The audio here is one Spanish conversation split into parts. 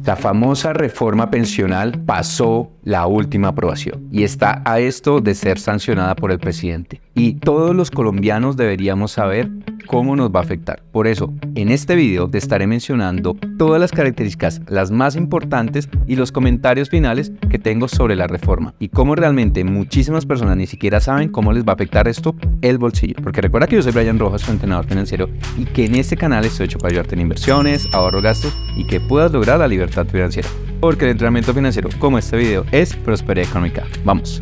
La famosa reforma pensional pasó la última aprobación y está a esto de ser sancionada por el presidente. Y todos los colombianos deberíamos saber cómo nos va a afectar. Por eso, en este video te estaré mencionando todas las características, las más importantes y los comentarios finales que tengo sobre la reforma y cómo realmente muchísimas personas ni siquiera saben cómo les va a afectar esto el bolsillo. Porque recuerda que yo soy Brian Rojas, su entrenador financiero, y que en este canal estoy hecho para ayudarte en inversiones, ahorro, gastos y que puedas lograr la libertad financiera. Porque el entrenamiento financiero, como este video, es prosperidad económica. ¡Vamos!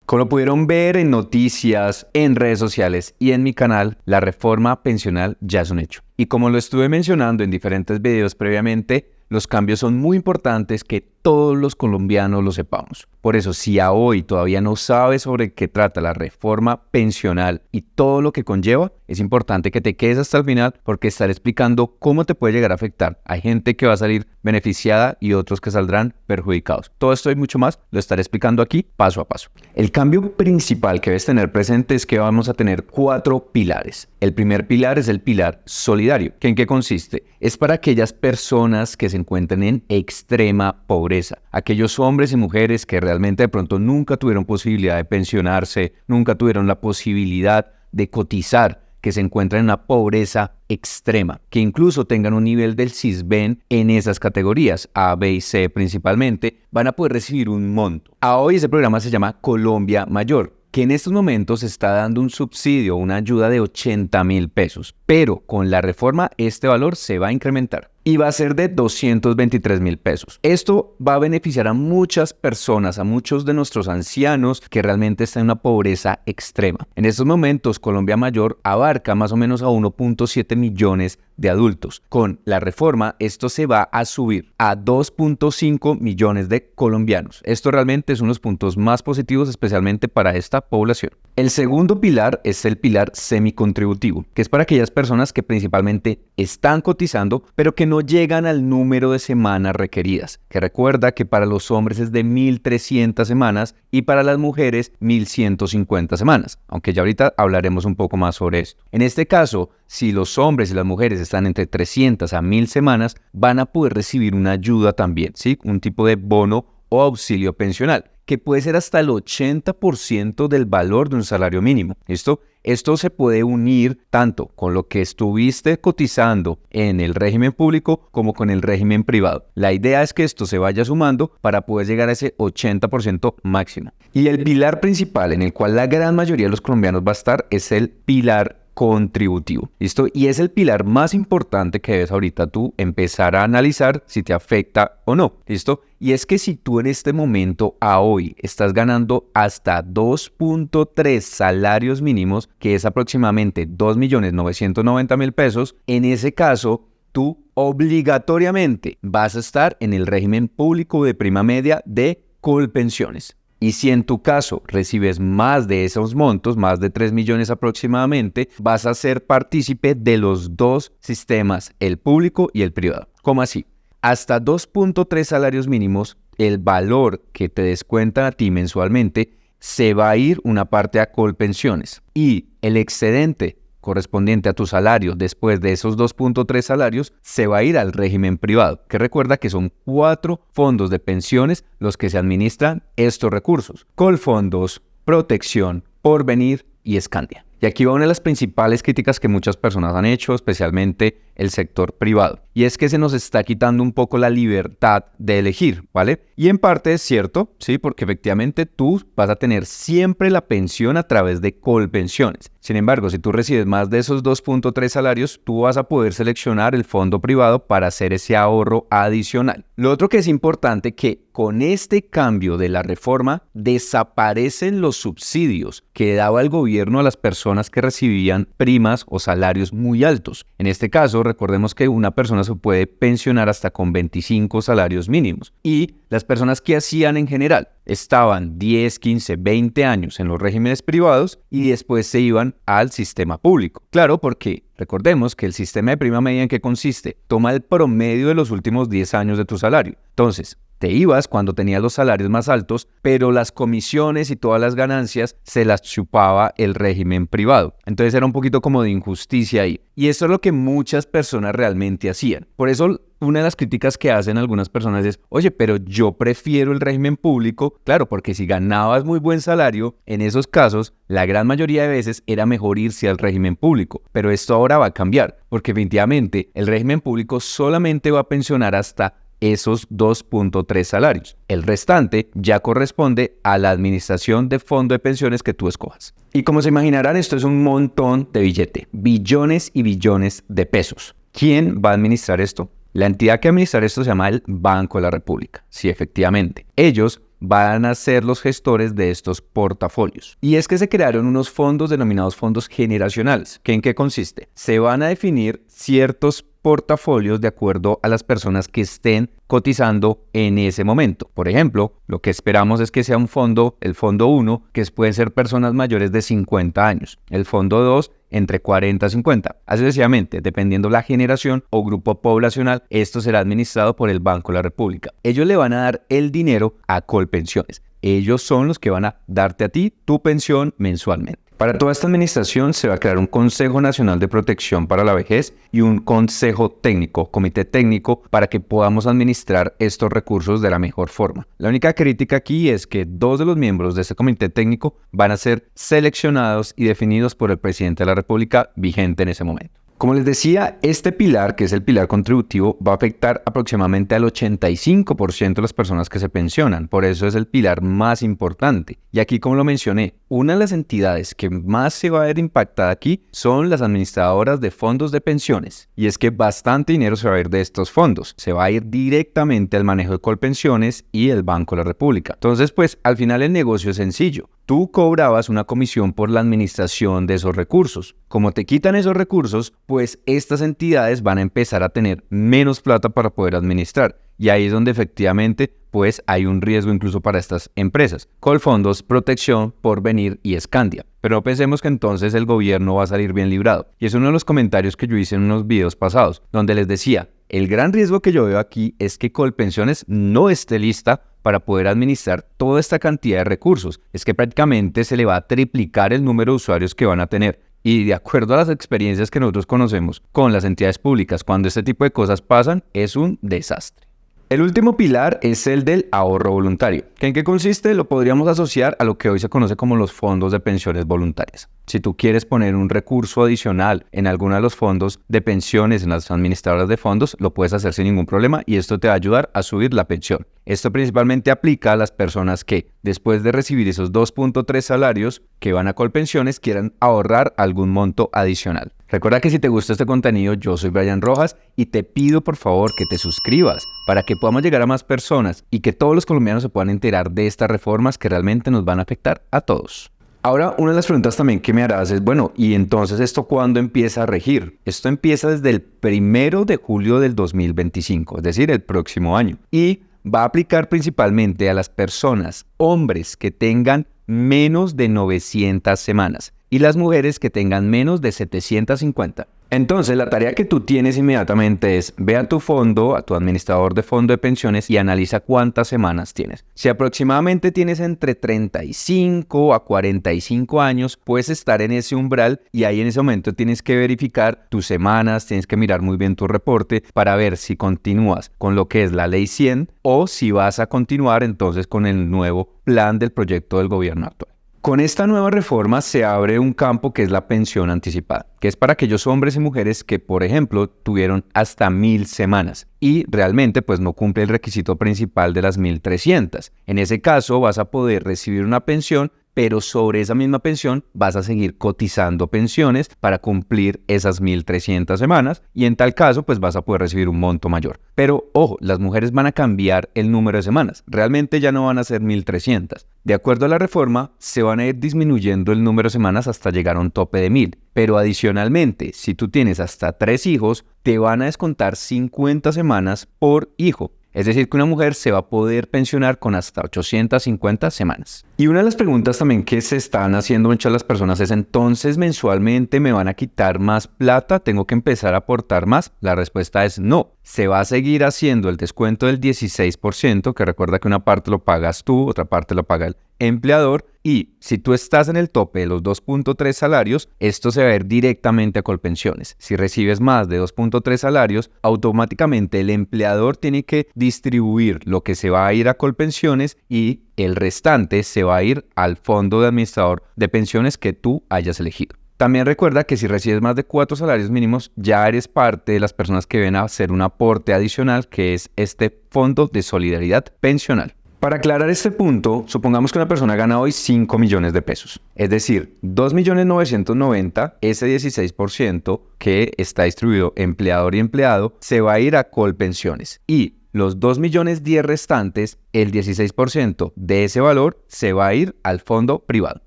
Como lo pudieron ver en noticias, en redes sociales y en mi canal, la reforma pensional ya es un hecho. Y como lo estuve mencionando en diferentes videos previamente, los cambios son muy importantes que todos los colombianos lo sepamos. Por eso, si a hoy todavía no sabes sobre qué trata la reforma pensional y todo lo que conlleva, es importante que te quedes hasta el final porque estaré explicando cómo te puede llegar a afectar. Hay gente que va a salir beneficiada y otros que saldrán perjudicados. Todo esto y mucho más lo estaré explicando aquí paso a paso. El cambio principal que debes tener presente es que vamos a tener 4 pilares. El primer pilar es el pilar solidario. ¿En qué consiste? Es para aquellas personas que se encuentran en extrema pobreza. Aquellos hombres y mujeres que realmente de pronto nunca tuvieron posibilidad de pensionarse, nunca tuvieron la posibilidad de cotizar, que se encuentran en una pobreza extrema, que incluso tengan un nivel del Sisbén en esas categorías, A, B y C principalmente, van a poder recibir un monto. A hoy ese programa se llama Colombia Mayor, que en estos momentos está dando un subsidio, una ayuda de 80.000 pesos, pero con la reforma este valor se va a incrementar y va a ser de 223.000 pesos. Esto va a beneficiar a muchas personas, a muchos de nuestros ancianos que realmente están en una pobreza extrema. En estos momentos, Colombia Mayor abarca más o menos a 1.7 millones de adultos. Con la reforma, esto se va a subir a 2.5 millones de colombianos. Esto realmente es uno de los puntos más positivos, especialmente para esta población. El segundo pilar es el pilar semicontributivo, que es para aquellas personas que principalmente están cotizando, pero que no llegan al número de semanas requeridas, que recuerda que para los hombres es de 1.300 semanas y para las mujeres 1.150 semanas, aunque ya ahorita hablaremos un poco más sobre esto. En este caso, si los hombres y las mujeres están entre 300 a 1.000 semanas, van a poder recibir una ayuda también, ¿sí? Un tipo de bono o auxilio pensional, que puede ser hasta el 80% del valor de un salario mínimo. Esto se puede unir tanto con lo que estuviste cotizando en el régimen público como con el régimen privado. La idea es que esto se vaya sumando para poder llegar a ese 80% máximo. Y el pilar principal en el cual la gran mayoría de los colombianos va a estar es el pilar contributivo. ¿Listo? Y es el pilar más importante que debes ahorita tú empezar a analizar si te afecta o no. ¿Listo? Y es que si tú en este momento a hoy estás ganando hasta 2.3 salarios mínimos, que es aproximadamente 2.990.000 pesos, en ese caso tú obligatoriamente vas a estar en el régimen público de prima media de Colpensiones. Y si en tu caso recibes más de esos montos, más de 3 millones aproximadamente, vas a ser partícipe de los dos sistemas, el público y el privado. ¿Cómo así? Hasta 2.3 salarios mínimos, el valor que te descuentan a ti mensualmente, se va a ir una parte a Colpensiones. Y el excedente correspondiente a tu salario después de esos 2.3 salarios se va a ir al régimen privado, que recuerda que son 4 fondos de pensiones los que se administran estos recursos: Colfondos, Protección, Porvenir y Scandia. Y aquí va una de las principales críticas que muchas personas han hecho, especialmente el sector privado, y es que se nos está quitando un poco la libertad de elegir, ¿vale? Y en parte es cierto, sí, porque efectivamente tú vas a tener siempre la pensión a través de Colpensiones. Sin embargo, si tú recibes más de esos 2.3 salarios, tú vas a poder seleccionar el fondo privado para hacer ese ahorro adicional. Lo otro que es importante, que con este cambio de la reforma desaparecen los subsidios que daba el gobierno a las personas que recibían primas o salarios muy altos. En este caso, recordemos que una persona se puede pensionar hasta con 25 salarios mínimos, y las personas que hacían en general estaban 10, 15, 20 años en los regímenes privados y después se iban al sistema público. Claro, porque recordemos que el sistema de prima media, ¿en qué consiste? Toma el promedio de los últimos 10 años de tu salario. Entonces, Te ibas cuando tenías los salarios más altos, pero las comisiones y todas las ganancias se las chupaba el régimen privado. Entonces era un poquito como de injusticia ahí. Y esto es lo que muchas personas realmente hacían. Por eso una de las críticas que hacen algunas personas es, oye, pero yo prefiero el régimen público. Claro, porque si ganabas muy buen salario, en esos casos, la gran mayoría de veces era mejor irse al régimen público. Pero esto ahora va a cambiar, porque definitivamente el régimen público solamente va a pensionar hasta esos 2.3 salarios. El restante ya corresponde a la administración de fondo de pensiones que tú escojas. Y como se imaginarán, esto es un montón de billete, billones y billones de pesos. ¿Quién va a administrar esto? La entidad que administra esto se llama el Banco de la República. Sí, efectivamente. Ellos van a ser los gestores de estos portafolios. Y es que se crearon unos fondos denominados fondos generacionales. ¿En qué consiste? Se van a definir ciertos portafolios de acuerdo a las personas que estén cotizando en ese momento. Por ejemplo, lo que esperamos es que sea un fondo, el fondo 1, que pueden ser personas mayores de 50 años. El fondo 2, entre 40 y 50. Así sucesivamente, dependiendo la generación o grupo poblacional, esto será administrado por el Banco de la República. Ellos le van a dar el dinero a Colpensiones. Ellos son los que van a darte a ti tu pensión mensualmente. Para toda esta administración se va a crear un Consejo Nacional de Protección para la Vejez y un Consejo Técnico, Comité Técnico, para que podamos administrar estos recursos de la mejor forma. La única crítica aquí es que 2 de los miembros de este Comité Técnico van a ser seleccionados y definidos por el presidente de la República vigente en ese momento. Como les decía, este pilar, que es el pilar contributivo, va a afectar aproximadamente al 85% de las personas que se pensionan. Por eso es el pilar más importante. Y aquí, como lo mencioné, una de las entidades que más se va a ver impactada aquí son las administradoras de fondos de pensiones. Y es que bastante dinero se va a ir de estos fondos. Se va a ir directamente al manejo de Colpensiones y el Banco de la República. Entonces, pues, al final el negocio es sencillo. Tú cobrabas una comisión por la administración de esos recursos. Como te quitan esos recursos, pues estas entidades van a empezar a tener menos plata para poder administrar. Y ahí es donde efectivamente pues hay un riesgo incluso para estas empresas. Colfondos, Protección, Porvenir y Scandia. Pero no pensemos que entonces el gobierno va a salir bien librado. Y es uno de los comentarios que yo hice en unos videos pasados, donde les decía, el gran riesgo que yo veo aquí es que Colpensiones no esté lista para poder administrar toda esta cantidad de recursos. Es que prácticamente se le va a triplicar el número de usuarios que van a tener. Y de acuerdo a las experiencias que nosotros conocemos con las entidades públicas, cuando este tipo de cosas pasan, es un desastre. El último pilar es el del ahorro voluntario. ¿En qué consiste? Lo podríamos asociar a lo que hoy se conoce como los fondos de pensiones voluntarias. Si tú quieres poner un recurso adicional en alguno de los fondos de pensiones, en las administradoras de fondos, lo puedes hacer sin ningún problema y esto te va a ayudar a subir la pensión. Esto principalmente aplica a las personas que, después de recibir esos 2.3 salarios que van a Colpensiones, quieran ahorrar algún monto adicional. Recuerda que si te gusta este contenido, yo soy Brian Rojas y te pido por favor que te suscribas para que podamos llegar a más personas y que todos los colombianos se puedan enterar de estas reformas que realmente nos van a afectar a todos. Ahora, una de las preguntas también que me harás es, bueno, ¿y entonces esto cuándo empieza a regir? Esto empieza desde el 1 de julio del 2025, es decir, el próximo año. Y va a aplicar principalmente a las personas, hombres que tengan menos de 900 semanas y las mujeres que tengan menos de 750. Entonces, la tarea que tú tienes inmediatamente es ve a tu fondo, a tu administrador de fondo de pensiones y analiza cuántas semanas tienes. Si aproximadamente tienes entre 35 a 45 años, puedes estar en ese umbral y ahí en ese momento tienes que verificar tus semanas, tienes que mirar muy bien tu reporte para ver si continúas con lo que es la ley 100 o si vas a continuar entonces con el nuevo plan del proyecto del gobierno actual. Con esta nueva reforma se abre un campo que es la pensión anticipada, que es para aquellos hombres y mujeres que, por ejemplo, tuvieron hasta 1000 semanas y realmente pues no cumple el requisito principal de las 1300. En ese caso vas a poder recibir una pensión, pero sobre esa misma pensión vas a seguir cotizando pensiones para cumplir esas 1300 semanas y en tal caso pues vas a poder recibir un monto mayor. Pero ojo, las mujeres van a cambiar el número de semanas, realmente ya no van a ser 1300. De acuerdo a la reforma, se van a ir disminuyendo el número de semanas hasta llegar a un tope de 1000. Pero adicionalmente, si tú tienes hasta 3 hijos, te van a descontar 50 semanas por hijo. Es decir, que una mujer se va a poder pensionar con hasta 850 semanas. Y una de las preguntas también que se están haciendo muchas las personas es: entonces mensualmente me van a quitar más plata, tengo que empezar a aportar más. La respuesta es no. Se va a seguir haciendo el descuento del 16%, que recuerda que una parte lo pagas tú, otra parte lo paga el empleador, y si tú estás en el tope de los 2.3 salarios, esto se va a ir directamente a Colpensiones. Si recibes más de 2.3 salarios, automáticamente el empleador tiene que distribuir lo que se va a ir a Colpensiones y el restante se va a ir al fondo de administrador de pensiones que tú hayas elegido. También recuerda que si recibes más de 4 salarios mínimos, ya eres parte de las personas que ven a hacer un aporte adicional, que es este fondo de solidaridad pensional. Para aclarar este punto, supongamos que una persona gana hoy 5 millones de pesos. Es decir, 2.990.000, ese 16% que está distribuido empleador y empleado, se va a ir a Colpensiones. Y los 2.010.000 restantes, el 16% de ese valor se va a ir al fondo privado.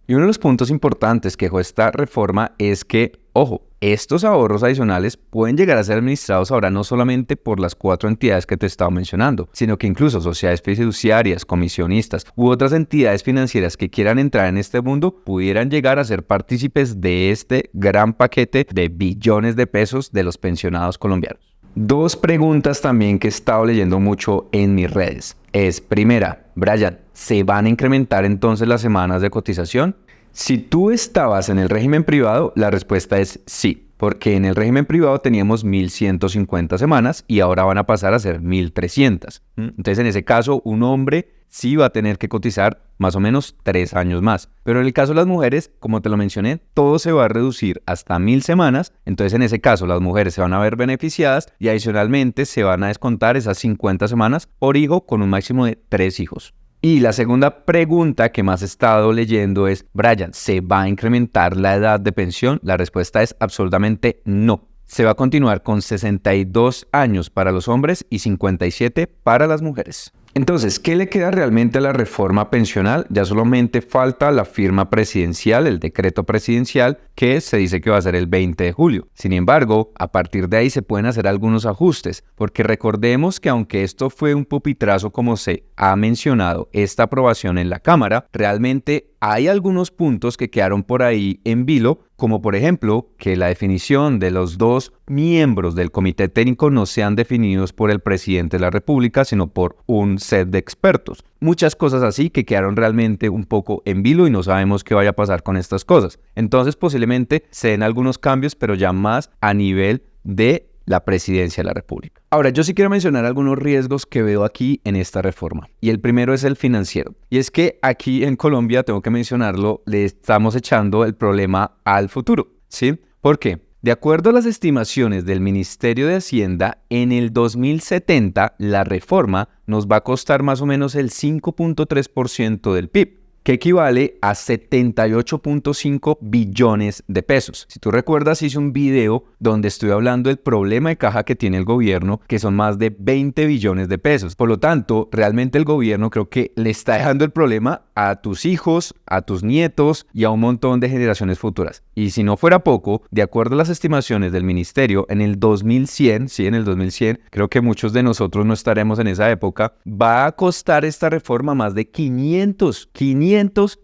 Y uno de los puntos importantes que dejó esta reforma es que, ojo, estos ahorros adicionales pueden llegar a ser administrados ahora no solamente por las 4 entidades que te he estado mencionando, sino que incluso sociedades fiduciarias, comisionistas u otras entidades financieras que quieran entrar en este mundo pudieran llegar a ser partícipes de este gran paquete de billones de pesos de los pensionados colombianos. 2 preguntas también que he estado leyendo mucho en mis redes. Es, primera, Brian, ¿se van a incrementar entonces las semanas de cotización? Si tú estabas en el régimen privado, la respuesta es sí, porque en el régimen privado teníamos 1.150 semanas y ahora van a pasar a ser 1.300. Entonces, en ese caso, un hombre sí va a tener que cotizar más o menos 3 años más. Pero en el caso de las mujeres, como te lo mencioné, todo se va a reducir hasta 1.000 semanas. Entonces, en ese caso, las mujeres se van a ver beneficiadas y adicionalmente se van a descontar esas 50 semanas por hijo con un máximo de 3 hijos. Y la segunda pregunta que más he estado leyendo es: Brian, ¿se va a incrementar la edad de pensión? La respuesta es absolutamente no. Se va a continuar con 62 años para los hombres y 57 para las mujeres. Entonces, ¿qué le queda realmente a la reforma pensional? Ya solamente falta la firma presidencial, el decreto presidencial, que se dice que va a ser el 20 de julio. Sin embargo, a partir de ahí se pueden hacer algunos ajustes, porque recordemos que aunque esto fue un pupitrazo como se ha mencionado, esta aprobación en la Cámara, realmente hay algunos puntos que quedaron por ahí en vilo, como por ejemplo que la definición de los 2 miembros del comité técnico no sean definidos por el presidente de la República, sino por un set de expertos. Muchas cosas así que quedaron realmente un poco en vilo y no sabemos qué vaya a pasar con estas cosas. Entonces posiblemente se den algunos cambios, pero ya más a nivel de la presidencia de la República. Ahora, yo sí quiero mencionar algunos riesgos que veo aquí en esta reforma. Y el primero es el financiero. Y es que aquí en Colombia, tengo que mencionarlo, le estamos echando el problema al futuro, ¿sí? ¿Por qué? De acuerdo a las estimaciones del Ministerio de Hacienda, en el 2070 la reforma nos va a costar más o menos el 5.3% del PIB, que equivale a 78.5 billones de pesos. Si tú recuerdas, hice un video donde estoy hablando del problema de caja que tiene el gobierno, que son más de 20 billones de pesos. Por lo tanto, realmente el gobierno creo que le está dejando el problema a tus hijos, a tus nietos y a un montón de generaciones futuras. Y si no fuera poco, de acuerdo a las estimaciones del ministerio, en el 2100, sí, en el 2100, creo que muchos de nosotros no estaremos en esa época, va a costar esta reforma más de 500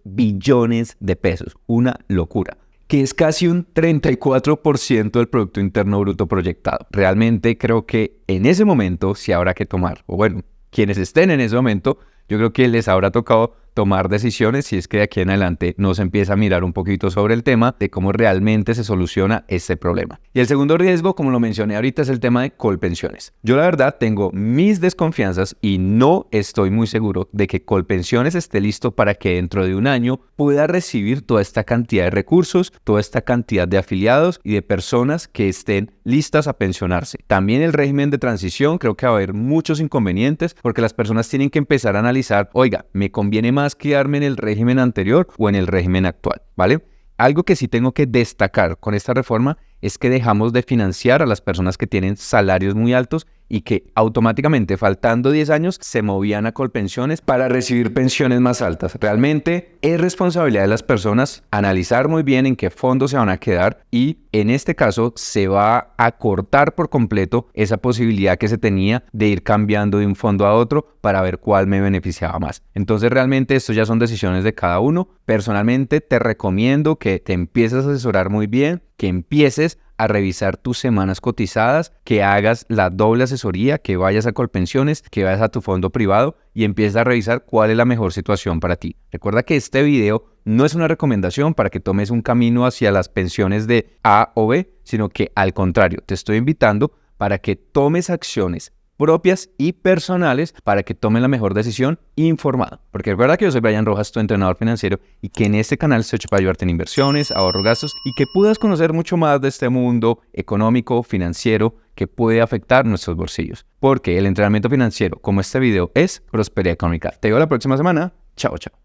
billones de pesos. Una locura, que es casi un 34% del Producto Interno Bruto proyectado. Realmente creo que en ese momento sí habrá que tomar, o bueno, quienes estén en ese momento, yo creo que les habrá tocado tomar decisiones si es que de aquí en adelante no se empieza a mirar un poquito sobre el tema de cómo realmente se soluciona este problema. Y el segundo riesgo, como lo mencioné ahorita, es el tema de Colpensiones. Yo la verdad tengo mis desconfianzas y no estoy muy seguro de que Colpensiones esté listo para que dentro de un año pueda recibir toda esta cantidad de recursos, toda esta cantidad de afiliados y de personas que estén listas a pensionarse. También el régimen de transición, creo que va a haber muchos inconvenientes porque las personas tienen que empezar a analizar, oiga, ¿me conviene más quedarme en el régimen anterior o en el régimen actual? ¿Vale? Algo que sí tengo que destacar con esta reforma es que dejamos de financiar a las personas que tienen salarios muy altos y que automáticamente, faltando 10 años, se movían a Colpensiones para recibir pensiones más altas. Realmente es responsabilidad de las personas analizar muy bien en qué fondos se van a quedar y en este caso se va a cortar por completo esa posibilidad que se tenía de ir cambiando de un fondo a otro para ver cuál me beneficiaba más. Entonces realmente esto ya son decisiones de cada uno. Personalmente te recomiendo que te empieces a asesorar muy bien, que empieces a revisar tus semanas cotizadas, que hagas la doble asesoría, que vayas a Colpensiones, que vayas a tu fondo privado y empieces a revisar cuál es la mejor situación para ti. Recuerda que este video no es una recomendación para que tomes un camino hacia las pensiones de A o B, sino que al contrario, te estoy invitando para que tomes acciones propias y personales para que tomen la mejor decisión informada. Porque recuerda que yo soy Brian Rojas, tu entrenador financiero, y que en este canal estoy hecho para ayudarte en inversiones, ahorro, gastos y que puedas conocer mucho más de este mundo económico, financiero, que puede afectar nuestros bolsillos. Porque el entrenamiento financiero, como este video, es prosperidad económica. Te veo la próxima semana. Chao, chao.